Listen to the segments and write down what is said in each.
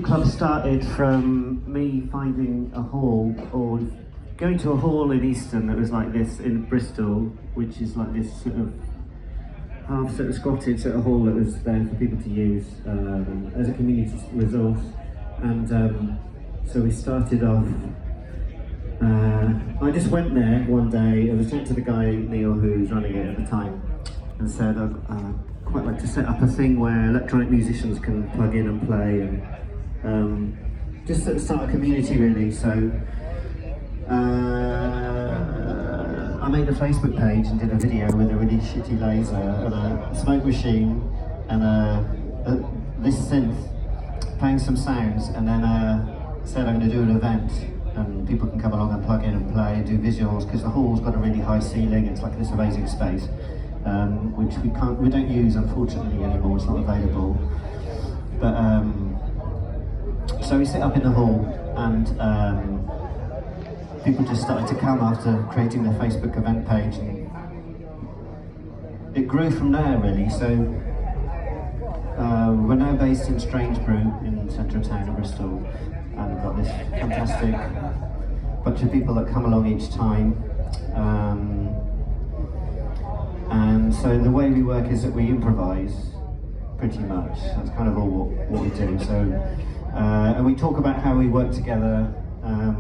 Beat Club started from me finding a hall, or going to a hall in Easton that was like this in Bristol, which is like this sort of half sort of squatted sort of hall that was there for people to use as a community resource. And so we started off. I just went there one day. I was talking to the guy Neil who was running it at the time, and said I'd quite like to set up a thing where electronic musicians can plug in and play, and just sort of start a community really. So I made a Facebook page and did a video with a really shitty laser and a smoke machine and this synth playing some sounds, and then said I'm going to do an event and people can come along and plug in and play and do visuals, because the hall's got a really high ceiling. It's like this amazing space which we don't use unfortunately anymore. It's not available. But so we sit up in the hall, and people just started to come after creating the Facebook event page, and it grew from there really. So we're now based in Strange Brew in central town of Bristol, and we've got this fantastic bunch of people that come along each time. And so the way we work is that we improvise pretty much. That's kind of all what we do. So and we talk about how we work together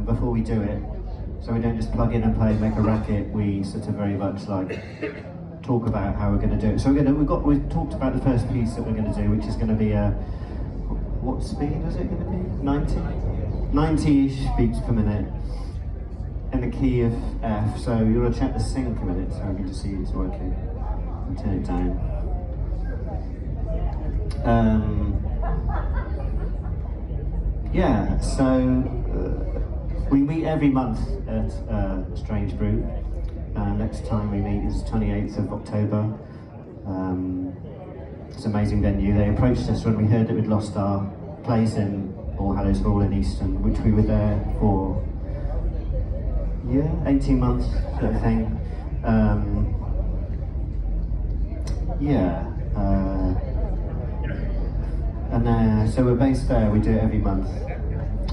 before we do it. So we don't just plug in and play and make a racket. We sort of very much like talk about how we're going to do it. So we've talked about the first piece that we're going to do, which is going to be what speed is it going to be? 90-ish beats per minute in the key of F. So you want to check the sync a minute, so I can just see it's working. I'll turn it down. Yeah, so we meet every month at Strange Brew. Next time we meet is 28th of October. It's an amazing venue. They approached us when we heard that we'd lost our place in All Hallows Hall in Easton, which we were there for 18 months sort of thing. So we're based there. We do it every month.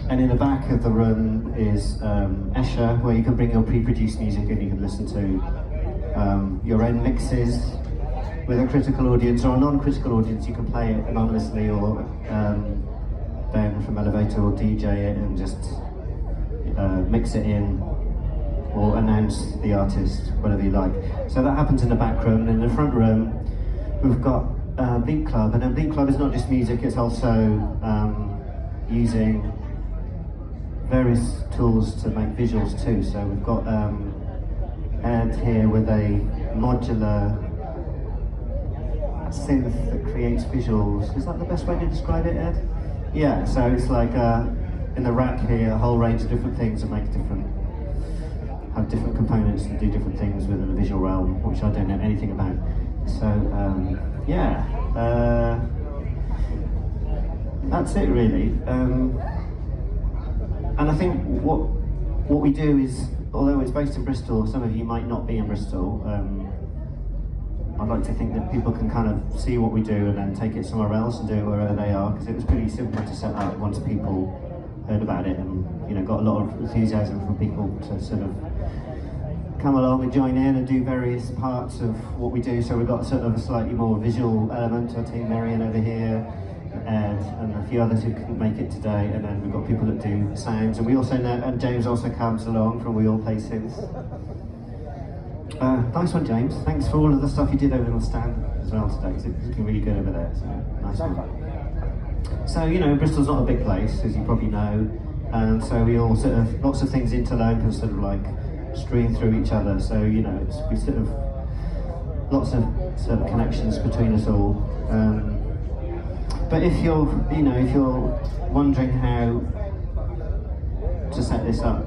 And in the back of the room is Escher, where you can bring your pre-produced music and you can listen to your own mixes with a critical audience or a non-critical audience. You can play it anonymously, or Ben from Elevator will DJ it and just mix it in, or announce the artist, whatever you like. So that happens in the back room. And in the front room, we've got Beat Club. And then Beat Club is not just music, it's also using various tools to make visuals too. So we've got Ed here with a modular synth that creates visuals. Is that the best way to describe it, Ed? Yeah, so it's like in the rack here, a whole range of different things that have different components and do different things within the visual realm, which I don't know anything about. So that's it really. And I think what we do is, although it's based in Bristol, some of you might not be in Bristol, I'd like to think that people can kind of see what we do and then take it somewhere else and do it wherever they are, because it was pretty simple to set up once people heard about it, and got a lot of enthusiasm from people to sort of come along and join in and do various parts of what we do. So we've got sort of a slightly more visual element to our team, Marion over here, Ed, and a few others who couldn't make it today, and then we've got people that do sounds, and we also know, and James also comes along from We All Play Synths. Nice one, James. Thanks for all of the stuff you did over on the stand as well today. It's looking really good over there, so nice one. So, Bristol's not a big place, as you probably know, and so we all sort of, lots of things interlope and sort of like stream through each other, so we sort of, lots of sort of connections between us all. But if you're wondering how to set this up,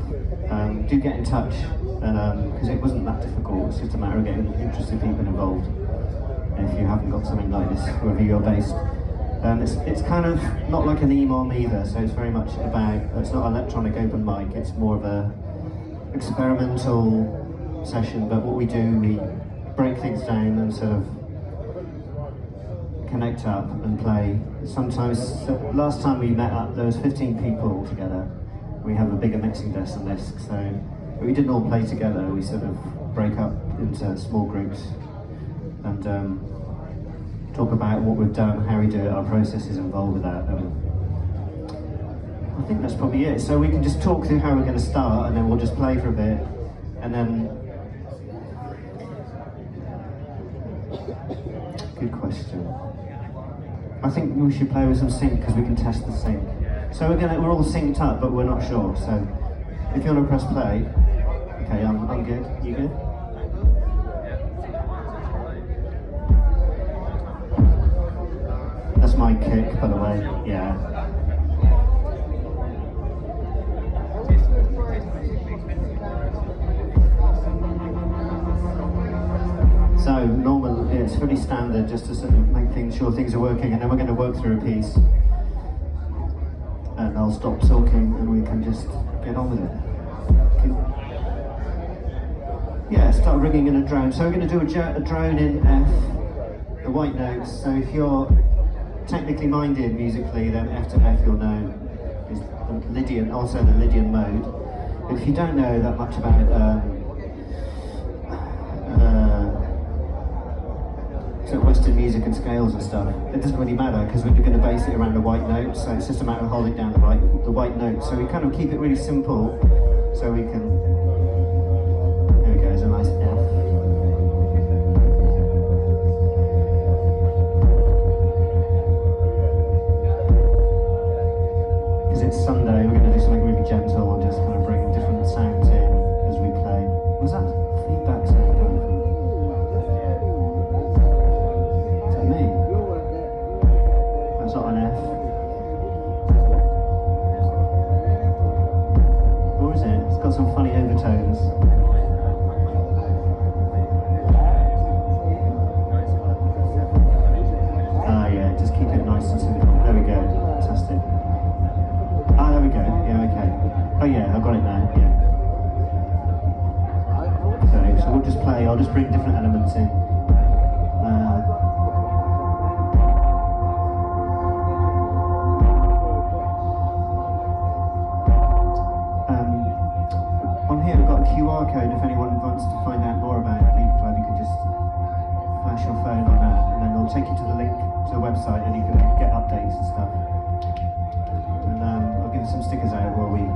do get in touch, because it wasn't that difficult. It's just a matter of getting interested people involved. And if you haven't got something like this wherever you're based, it's kind of not like an EMOM either. So it's very much about, it's not electronic open mic. It's more of a experimental session. But what we do, we break things down and sort of connect up and play. Sometimes, last time we met up, there was 15 people together. We have a bigger mixing desk than this, so we didn't all play together. We sort of break up into small groups and talk about what we've done, how we do it, our processes involved with that. I think that's probably it. So we can just talk through how we're going to start, and then we'll just play for a bit, and then. Good question. I think we should play with some sync because we can test the sync. So we're all synced up, but we're not sure. So if you want to press play, okay, I'm good. You good? That's my kick, by the way. Yeah. So normal, yeah, it's pretty standard, just to sort of make sure things are working, and then we're going to work through a piece, and I'll stop talking, and we can just get on with it. Yeah, start ringing in a drone. So we're going to do a drone in F, the white notes. So if you're technically minded musically, then F to F you'll know is the Lydian, also the Lydian mode. If you don't know that much about Western music and scales and stuff, it doesn't really matter because we're going to base it around the white notes, so it's just a matter of holding down the white notes. So we kind of keep it really simple, so we can. There we go, it's a nice F. Because it's Sunday, we're going to do something really gentle and just kind of bring different sounds in as we play. Was that feedback sound coming from? Me. That's not an F. Or is it? It's got some funny overtones. Ah, yeah, just keep it nice and simple. There we go. Fantastic. Ah, there we go. Yeah, okay. Oh, yeah, I've got it now. Yeah. So we'll just play. I'll just bring different elements in. QR code if anyone wants to find out more about Leap Club. You can just flash your phone on that, and then it'll take you to the link to the website, and you can get updates and stuff. And I'll give some stickers out while we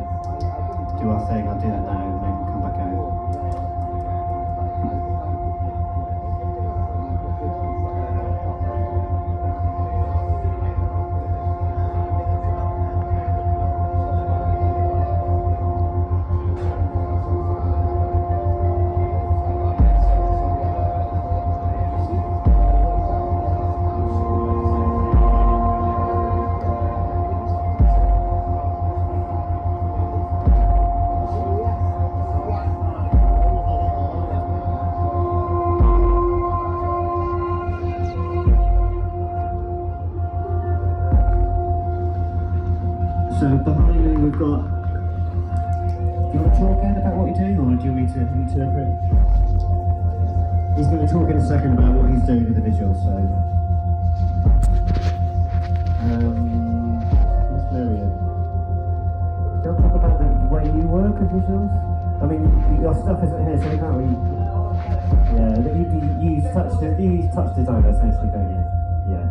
do our thing. I'll do that now and then come back out. So behind me we've got. Do you want to talk Ed about what you're doing, or do you want me to interpret? He's going to talk in a second about what he's doing with the visuals. So, where's Miriam? Do you want to talk about the way you work with visuals? I mean, your stuff isn't here, so we can't really. Yeah, but you use touch design essentially, don't you? Yeah.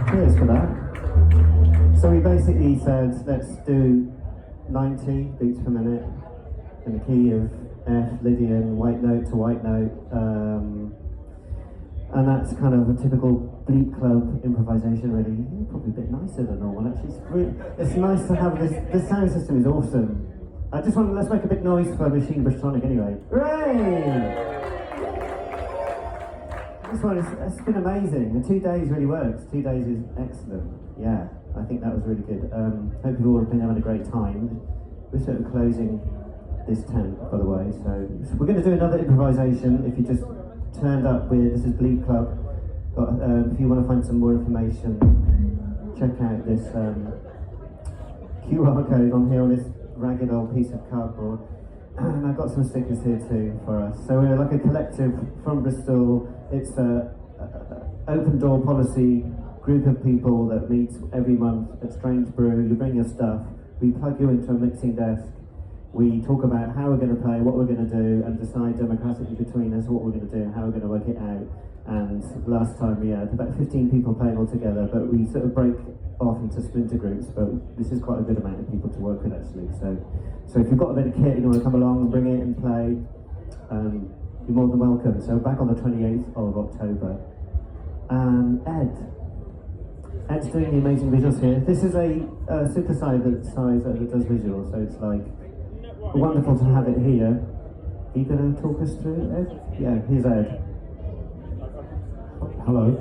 Cheers for that. So we basically said, let's do 90 beats per minute in the key of F, Lydian, white note to white note. And that's kind of a typical Bleak Club improvisation, really. Probably a bit nicer than normal, actually. It's nice to have this. This sound system is awesome. I just want, let's make a big noise for Machine Bristronica anyway. Hooray! This one, it's been amazing. And 2 days really works. 2 days is excellent. Yeah, I think that was really good. Hope you've all been having a great time. We're sort of closing this tent, by the way. So we're going to do another improvisation. If you just turned up with, this is Bleak Club. But if you want to find some more information, check out this QR code on here on this ragged old piece of cardboard. And I've got some stickers here too for us. So we're like a collective from Bristol. It's a open door policy group of people that meets every month at Strange Brew. You bring your stuff, we plug you into a mixing desk, we talk about how we're going to play, what we're going to do, and decide democratically between us what we're going to do and how we're going to work it out. And last time we had about 15 people playing all together, but we sort of break off into splinter groups, but this is quite a good amount of people to work with actually. So if you've got a bit of kit, you want to come along and bring it and play, you're more than welcome. So back on the 28th of October. Ed's doing the amazing visuals here. This is a synthesizer that does visuals, so it's like wonderful to have it here. Are you going to talk us through, Ed? Yeah, here's Ed. Hello.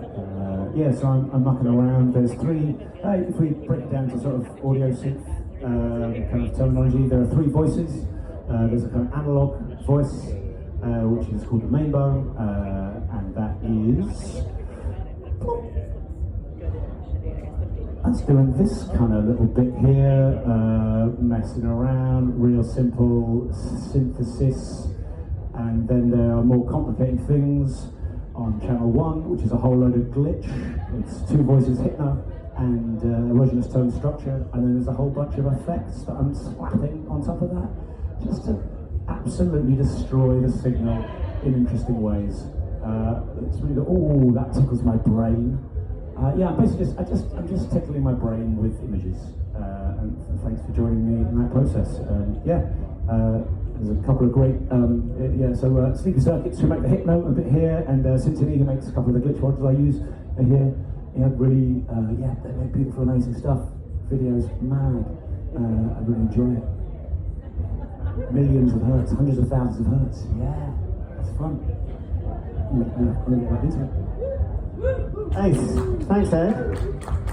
So I'm mucking around. There's three, if we break it down to sort of audio synth kind of terminology, there are three voices. There's a kind of analog voice, which is called the main bow, and that is... That's doing this kind of little bit here, messing around, real simple synthesis, and then there are more complicated things on channel 1, which is a whole load of glitch. It's two voices, hypno, and erogenous tone structure, and then there's a whole bunch of effects that I'm slapping on top of that, just to absolutely destroy the signal in interesting ways. It's really, oh, that tickles my brain. Basically, I'm just tickling my brain with images, and thanks for joining me in that process. There's a couple of great, Sleepy Circuits who make the hypno a bit here, and Syntony who makes a couple of the glitch models I use here. Really, they make beautiful, amazing stuff. Videos, mad. I really enjoy it. Millions of hertz, hundreds of thousands of hertz. Yeah, it's fun. I'm gonna get right into it. Thanks Ed.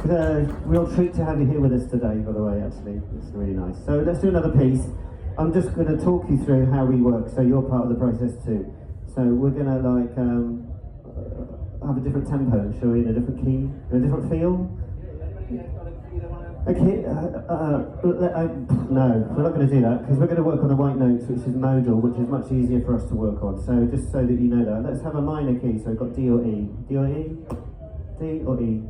It's a real treat to have you here with us today, by the way, actually. It's really nice. So let's do another piece. I'm just going to talk you through how we work, so you're part of the process too. So we're going to have a different tempo, shall we, in a different key, in a different feel? Okay, no, we're not going to do that, because we're going to work on the white notes, which is modal, which is much easier for us to work on. So just so that you know that, let's have a minor key, so we've got D or E. D or E? D or E?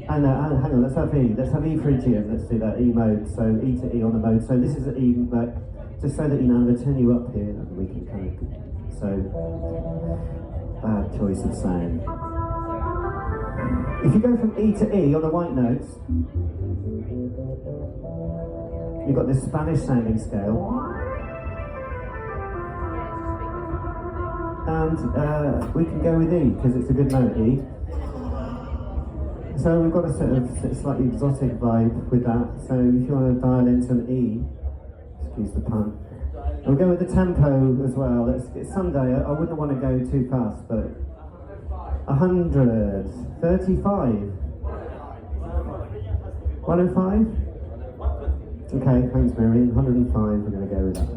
Hang on, let's have E. Let's have E Phrygian, let's do that, E mode, so E to E on the mode. So this is the E, but just so that you know, I'm going to turn you up here, and we can kind of, so, bad choice of sound. If you go from E to E on the white notes, you've got this Spanish sounding scale. And we can go with E, because it's a good note, E. So we've got a sort of slightly exotic vibe with that. So if you want to dial into an E, excuse the pun, and we'll go with the tempo as well. It's Sunday, I wouldn't want to go too fast, but 135. 105? Okay, thanks Miriam. 105, we're going to go with that.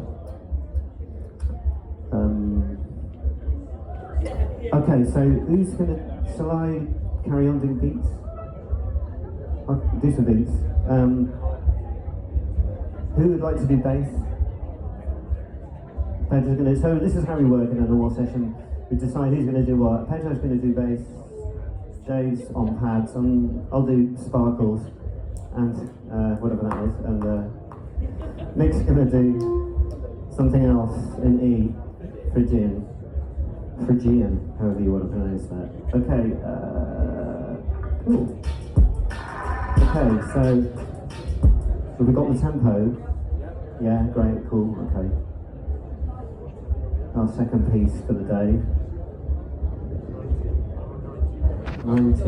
Okay, so who's going to, shall I carry on doing beats? I'll do some beats. Who would like to do bass? Pedro's going to, so this is how we work in a normal session. We decide who's going to do what. Pedro's going to do bass, Dave's on pads, I'll do sparkles, and whatever that is, and Nick's going to do something else in E, Phrygian. Phrygian, however you want to pronounce that. Okay, cool. Okay, so have we got the tempo? Yeah, great, cool, okay. Our second piece for the day. 90.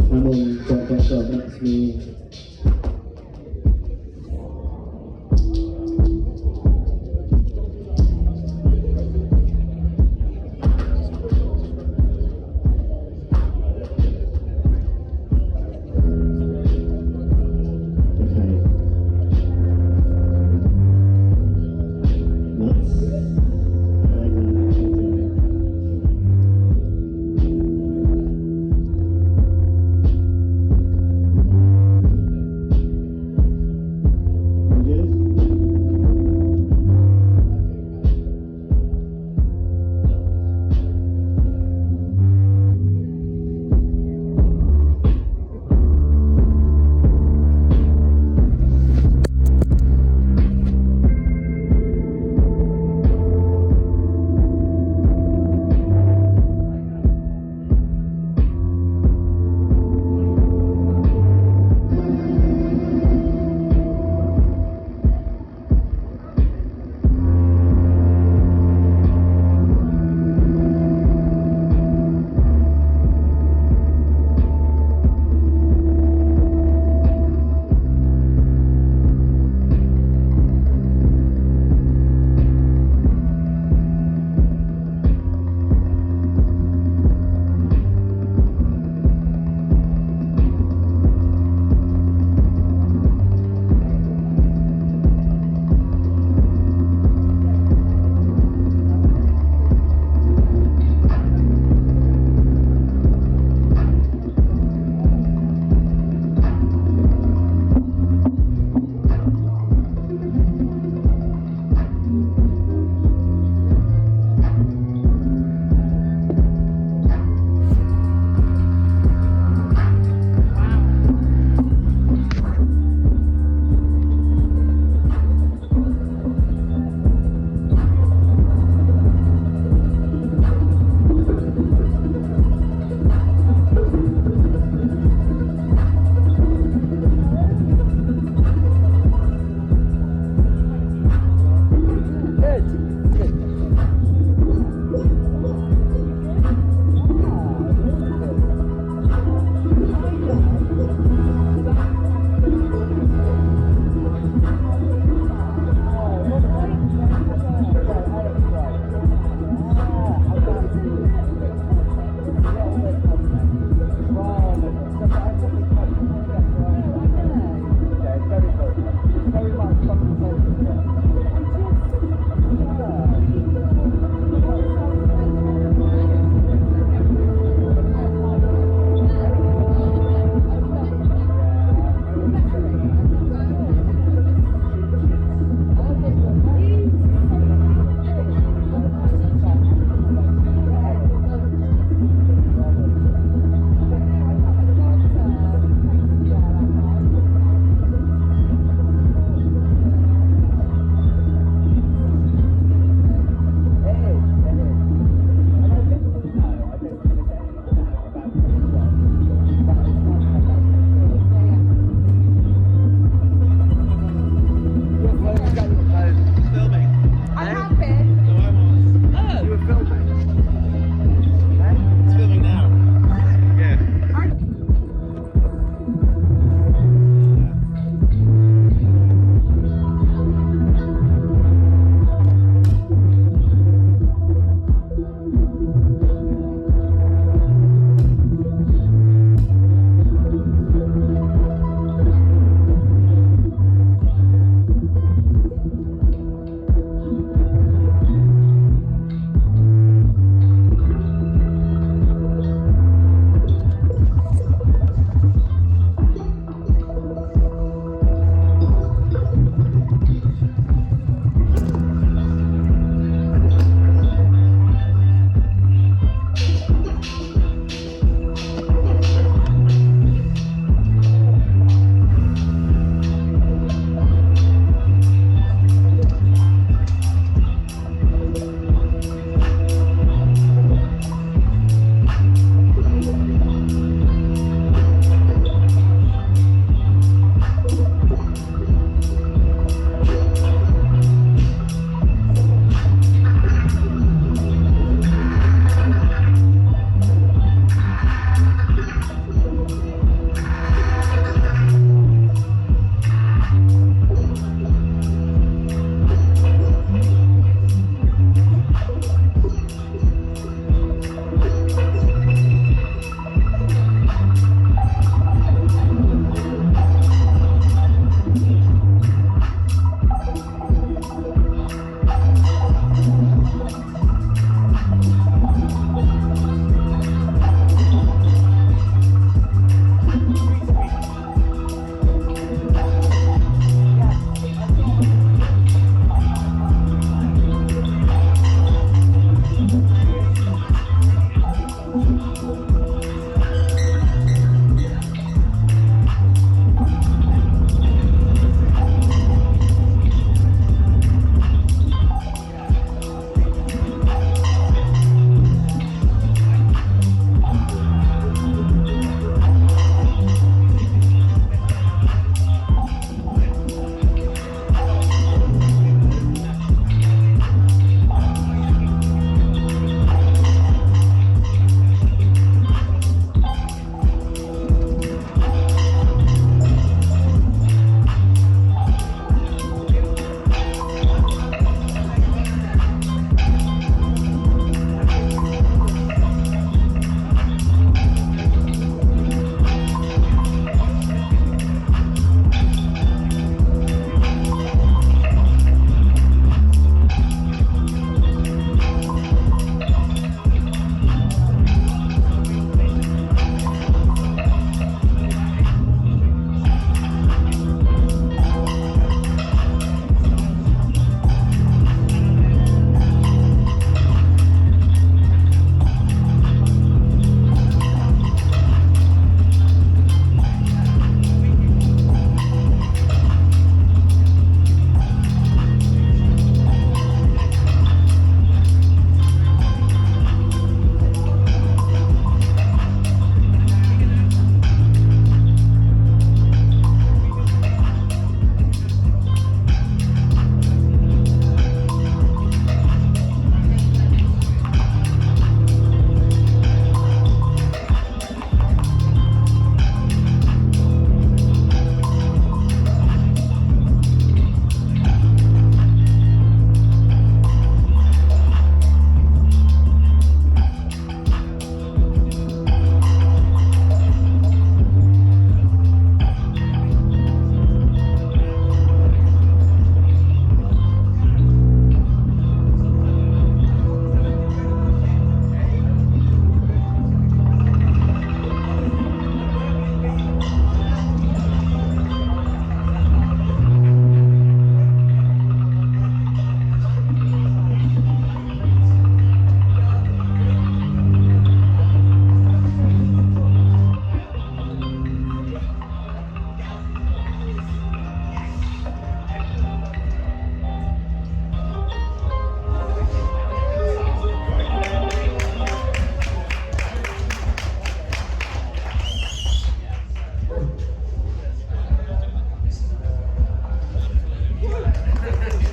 Come on, drop, that's me.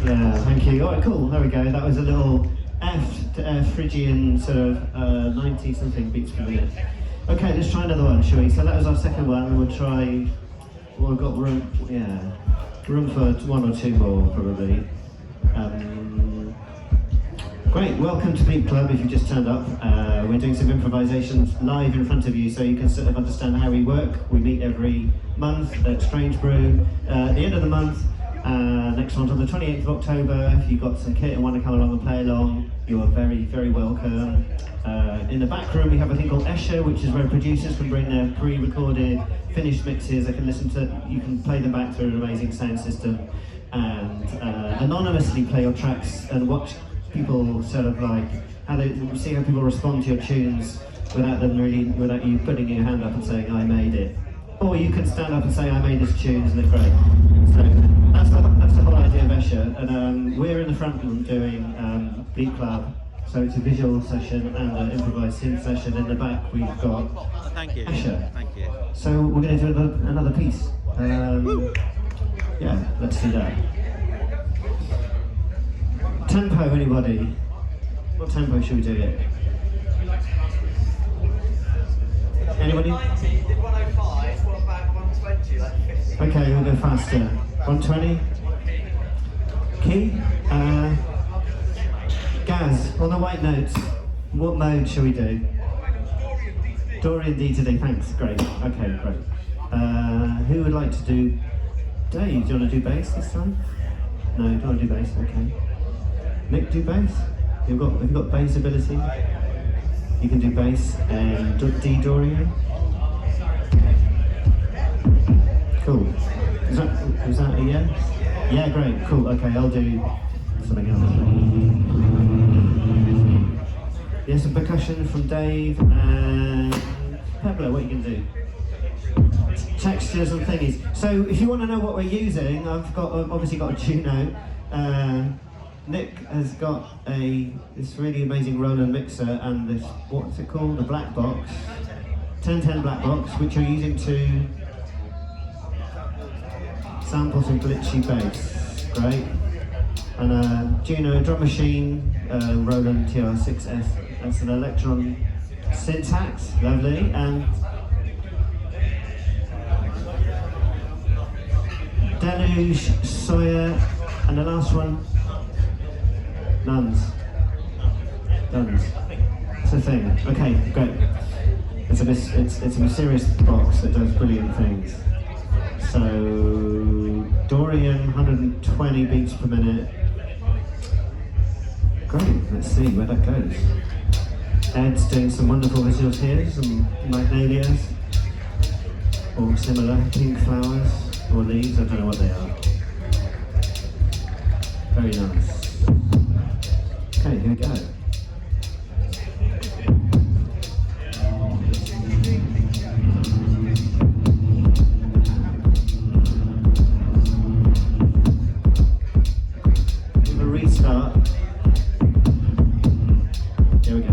Yeah, thank you. All right, cool. There we go. That was a little Phrygian sort of 90-something beats per minute. Okay, let's try another one, shall we? So that was our second one, and we'll try. Well, we've got room. Yeah, room for one or two more probably. Great. Welcome to Beat Club. If you just turned up, we're doing some improvisations live in front of you, so you can sort of understand how we work. We meet every month at Strange Brew. At the end of the month. Next one's on the 28th of October. If you've got some kit and want to come along and play along, you are very, very welcome. In the back room we have a thing called Escher, which is where producers can bring their pre-recorded, finished mixes. They can listen to, you can play them back through an amazing sound system, and anonymously play your tracks and watch people sort of like, see how people respond to your tunes without you putting your hand up and saying, I made it. Or you can stand up and say, I made this tune, isn't it great? So that's the whole idea of Escher. And we're in the front room doing Beat Club. So it's a visual session and an improvised synth session. In the back we've got Escher. Thank you. So we're going to do another piece. Yeah, let's do that. Tempo, anybody? What tempo should we do it? Anybody? 90, did 105, what about 120, like 50? Okay, we'll go faster. 120? Key? Gaz, on the white notes, what mode shall we do? Dorian D today, thanks, great. Okay, great. Who would like to do... Dave, do you want to do bass this time? No, you don't want to do bass, okay. Nick, do bass? Have you got bass ability? You can do bass and D Dorian. Cool. Is that a yes? Yeah, great, cool. Okay, I'll do something else. Yeah, some percussion from Dave and Pablo, what you can do? Textures and thingies. So if you want to know what we're using, I've obviously got a Juno. Nick has got this really amazing Roland mixer and this, what's it called? The black box. 1010 black box, which you're using to sample some glitchy bass. Great. And Juno drum machine, Roland TR6S. That's an Electron syntax, lovely. And Deluge, Sawyer, and the last one, Nuns. It's a thing. Okay, great. It's a mysterious box that does brilliant things. So Dorian, 120 beats per minute. Great. Let's see where that goes. Ed's doing some wonderful visuals here, some magnolias or similar pink flowers or leaves. I don't know what they are. Very nice. Okay, here we go. Give a restart. Here we go.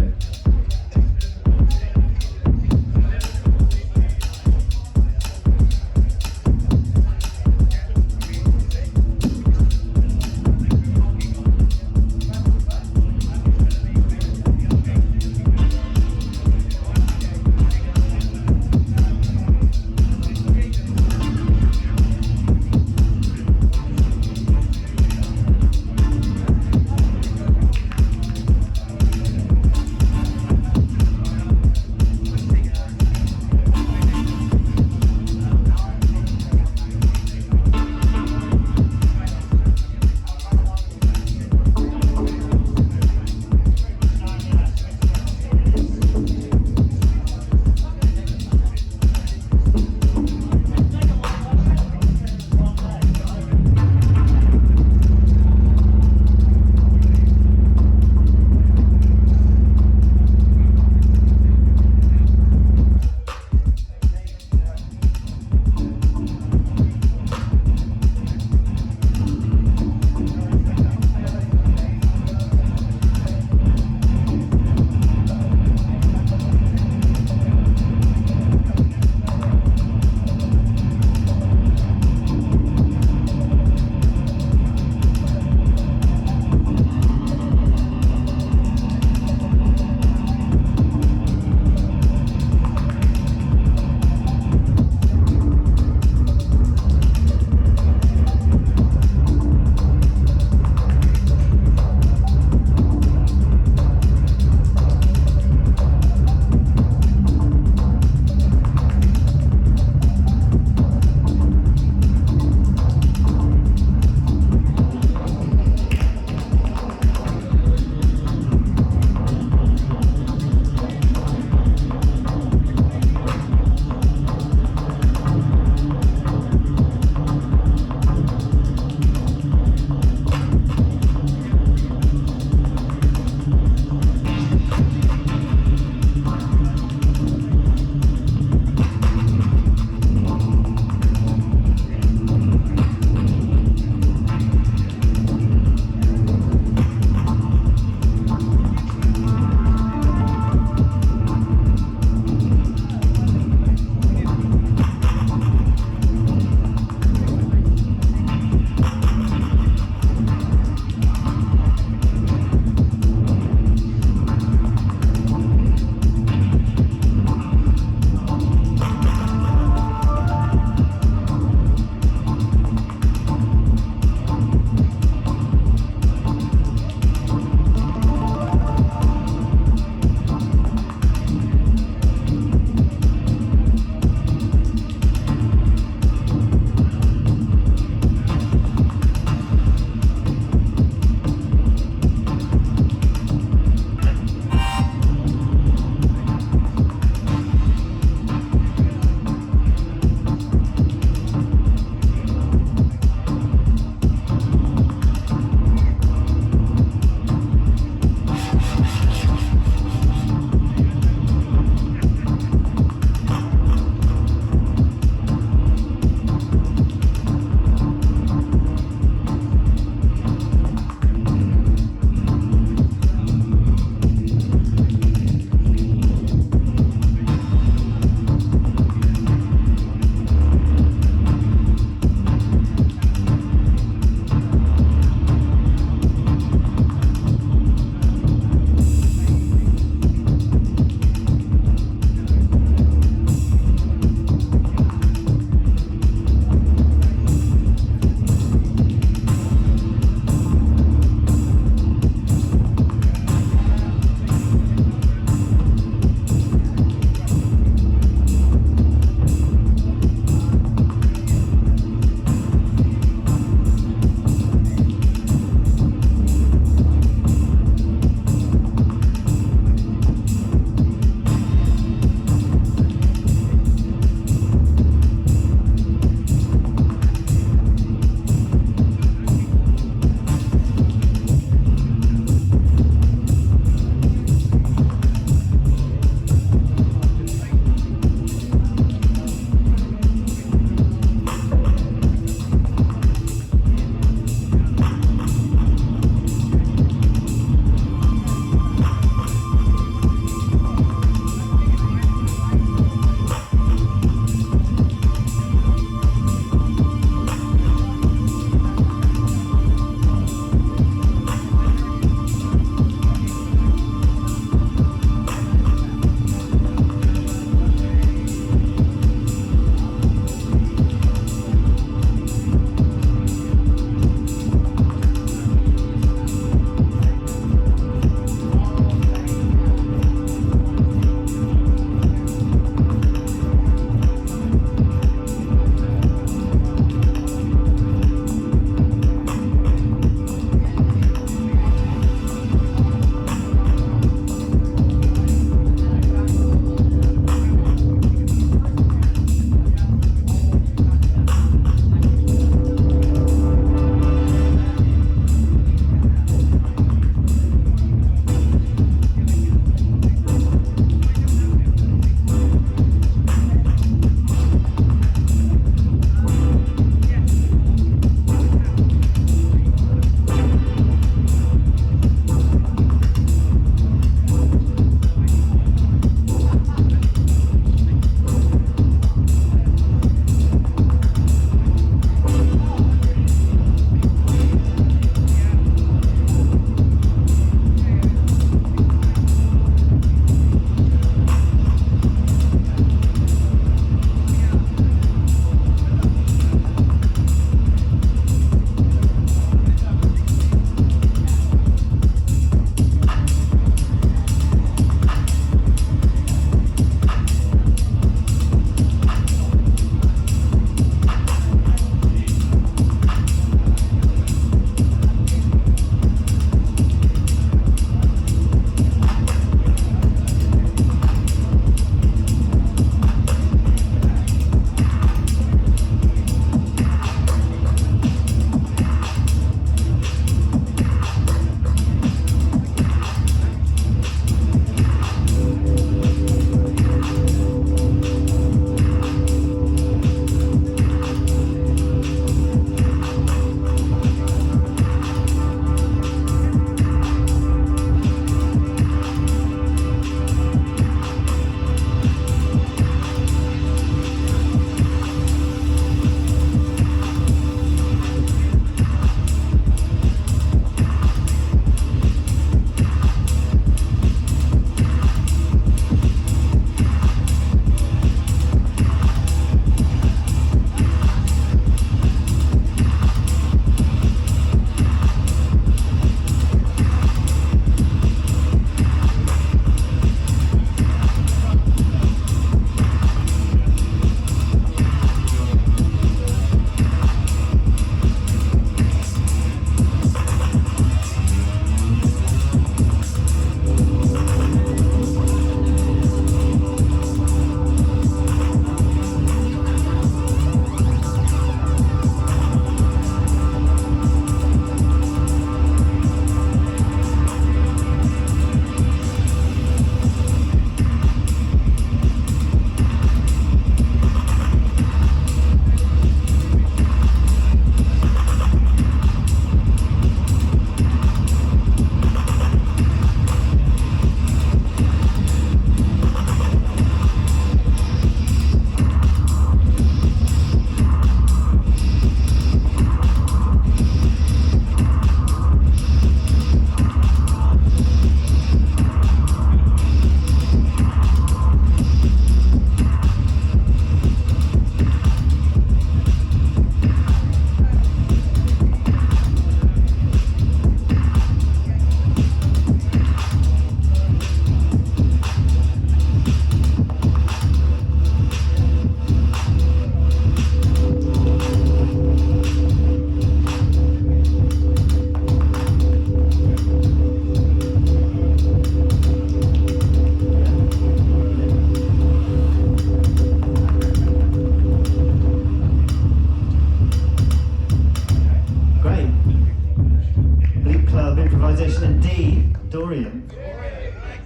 improvisation in D, Dorian.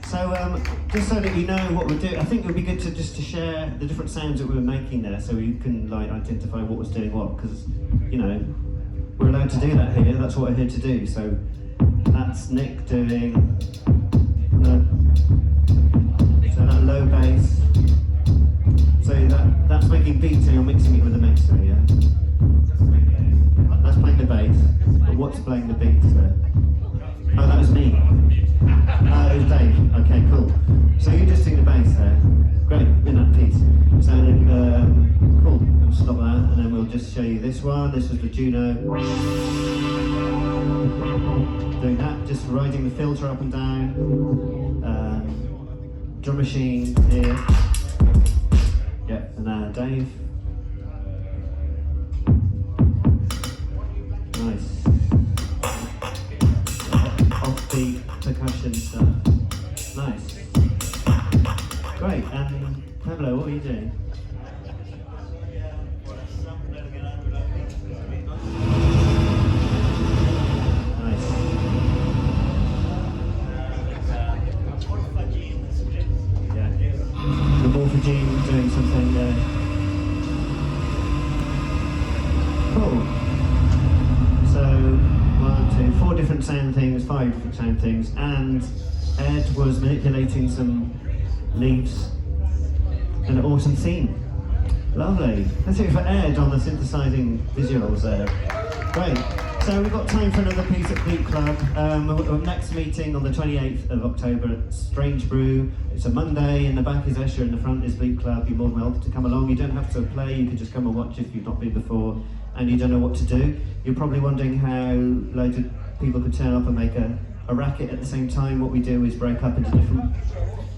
So just so that you know what we're doing, I think it would be good to just to share the different sounds that we were making there, so you can like identify what was doing what, because you know we're allowed to do that here. That's what we're here to do. So that's Nick doing so that low bass. So that's making beats, and you're mixing it with a mixer, yeah. That's playing the bass, but what's playing the beats there? Oh, that was me. It was Dave. Okay, cool. So you're just doing the bass there. Great, in that piece. So cool. We'll stop that, and then we'll just show you this one. This was the Juno. Doing that, just riding the filter up and down. Drum machine here. Yeah, and Dave. Nice. Offbeat percussion stuff. Nice. Great, and Pablo, what are you doing? Nice. Yeah. The morphogene doing something there. Cool. So, 4 different sound things, 5 different sound things, and Ed was manipulating some leaves and an awesome theme. Lovely. Let's hear it for Ed on the synthesizing visuals there. Great. So we've got time for another piece at Beat Club. Our next meeting on the 28th of October at Strange Brew. It's a Monday. In the back is Escher, in the front is Beat Club. You're more than welcome to come along. You don't have to play, you can just come and watch if you've not been before and you don't know what to do. You're probably wondering how loads of people could turn up and make a racket at the same time. What we do is break up into different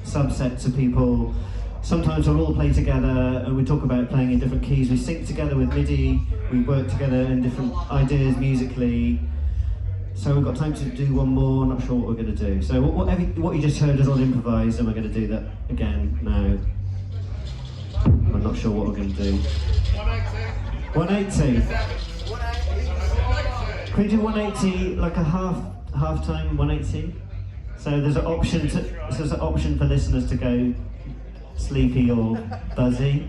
subsets of people. Sometimes we'll all play together and we talk about playing in different keys. We sync together with MIDI, we work together in different ideas musically. So we've got time to do one more, not sure what we're going to do. So what you just heard is all improvised, and we're going to do that again now. I'm not sure what we're going to do. 180. Can we do 180 like a half time 180? So there's an option for listeners to go sleepy or buzzy.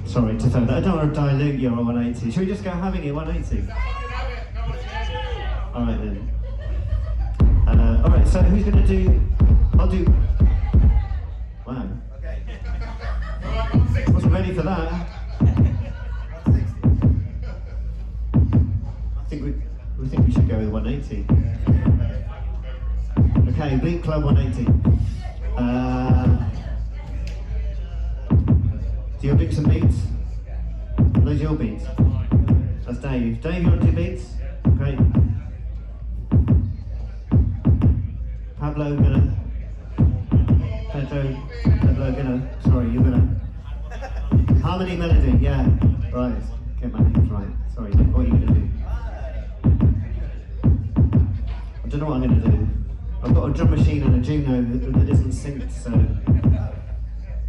Sorry to throw that. I don't want to dilute your 180. Should we just go having it 180? All right then. All right. So who's going to do? I'll do. Wow. Wasn't ready for that. We think we should go with 180. Okay, Beat Club 180. So you're doing some beats? Are those your beats? That's Dave. Dave, you want to do beats? Great. Pablo gonna, sorry, you're gonna. Harmony, melody, yeah. Right, get my names right. Sorry, what are you gonna do? I don't know what I'm gonna do. I've got a drum machine and a Juno that isn't synced, so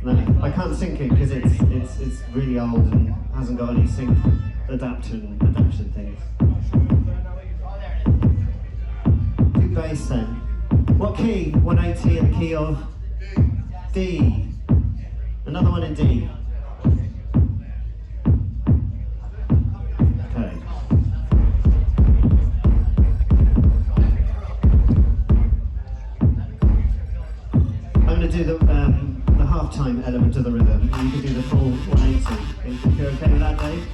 no, I can't sync it because it's really old and hasn't got any sync adaptation things. Do bass then. What key? 180 in the key of D. Another one in D. Okay. I'm going to do the half-time element of the rhythm. You can do the full 180. If you're okay with that, Dave?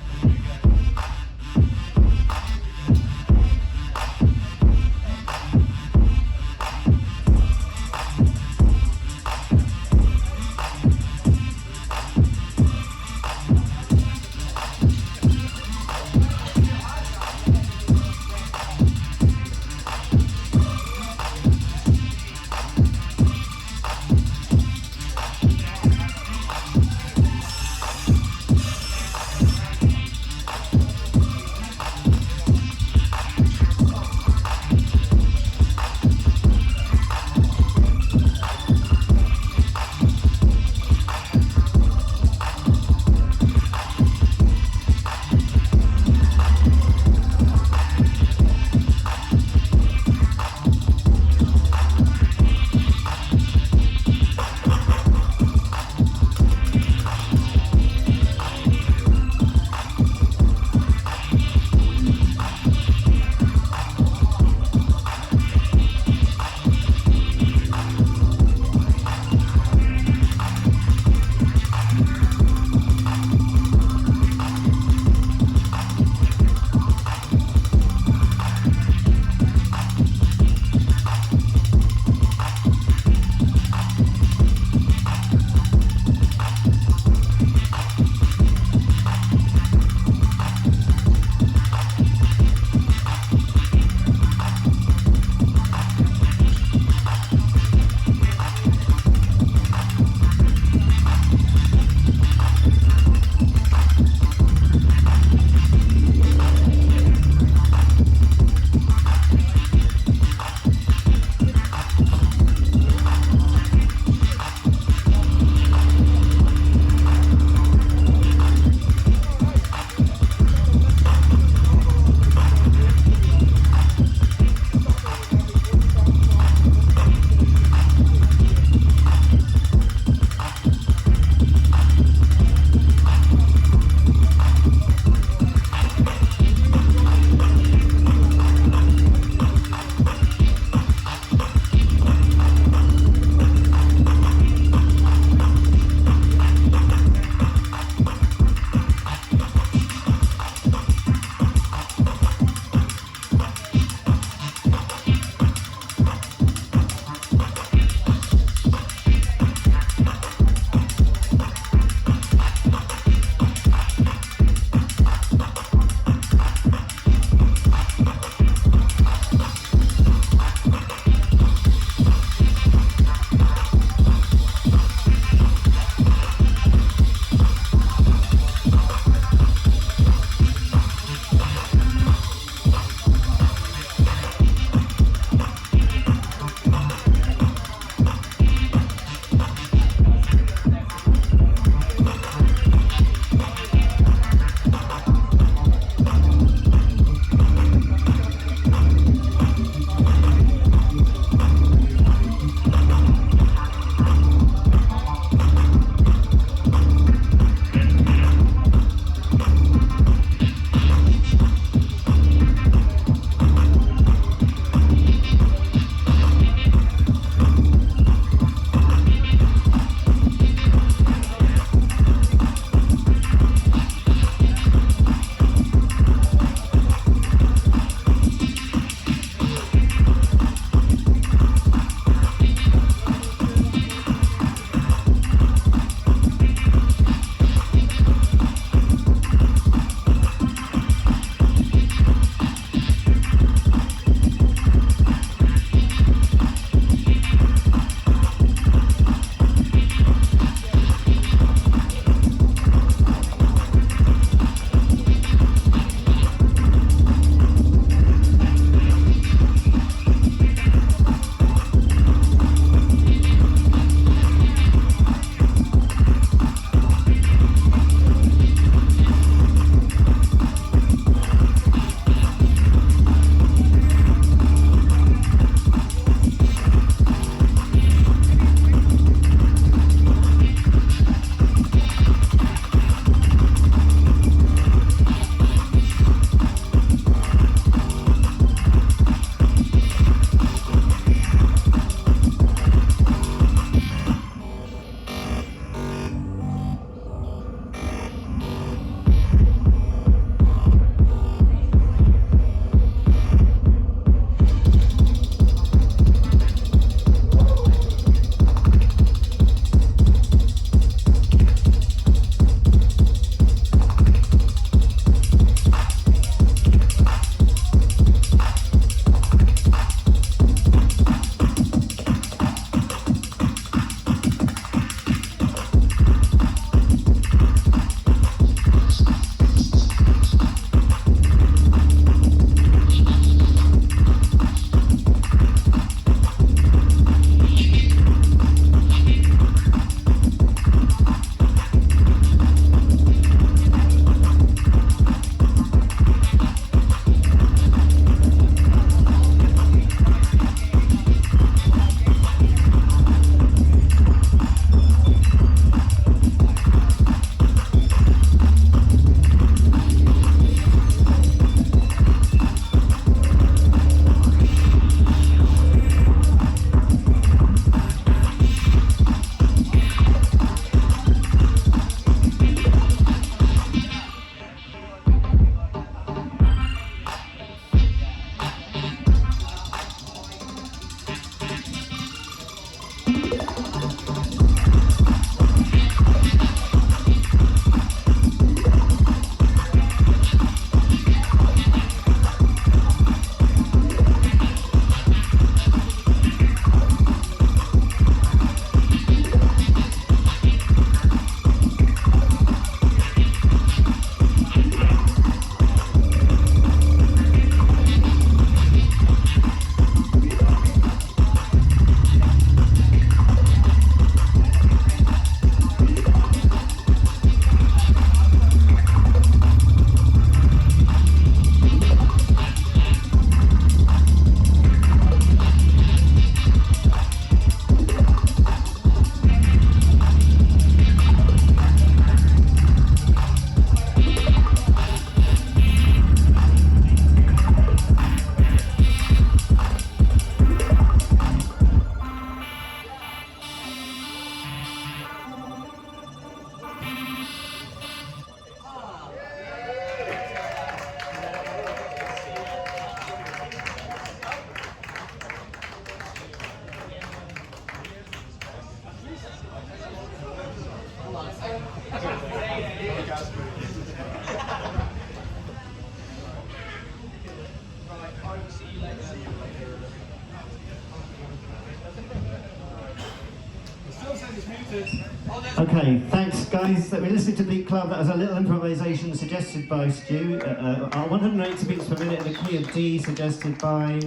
Okay, thanks guys. We listened to Beat Club. That was a little improvisation suggested by Stu. 180 beats per minute in the key of D, suggested by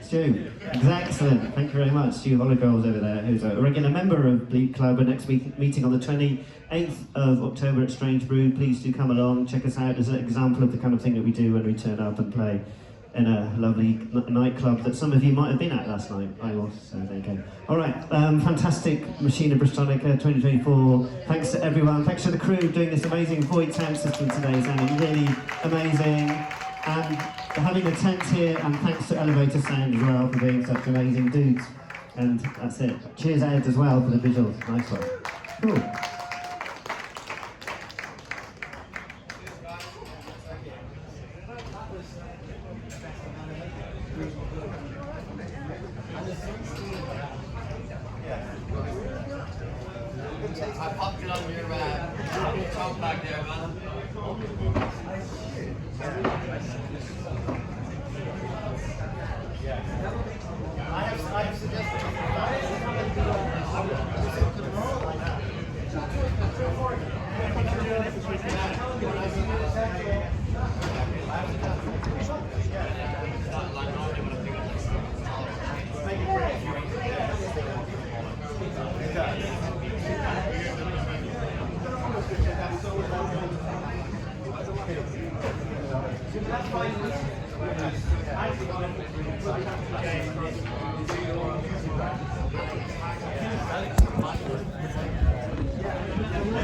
Stu. Excellent. Thank you very much. Stu Hologoals over there, who's a regular member of Beat Club. Our next meeting on the 28th of October at Strange Brew. Please do come along, check us out as an example of the kind of thing that we do when we turn up and play in a lovely nightclub that some of you might have been at last night. I was, so there you go. All right, fantastic Machine of Bristronica 2024. Thanks to everyone. Thanks to the crew doing this amazing void sound system today, sounding really amazing. And for having the tent here, and thanks to Elevator Sound as well for being such amazing dudes. And that's it. Cheers Ed as well for the visuals. Nice one. Cool. I popped it on your top back there, man.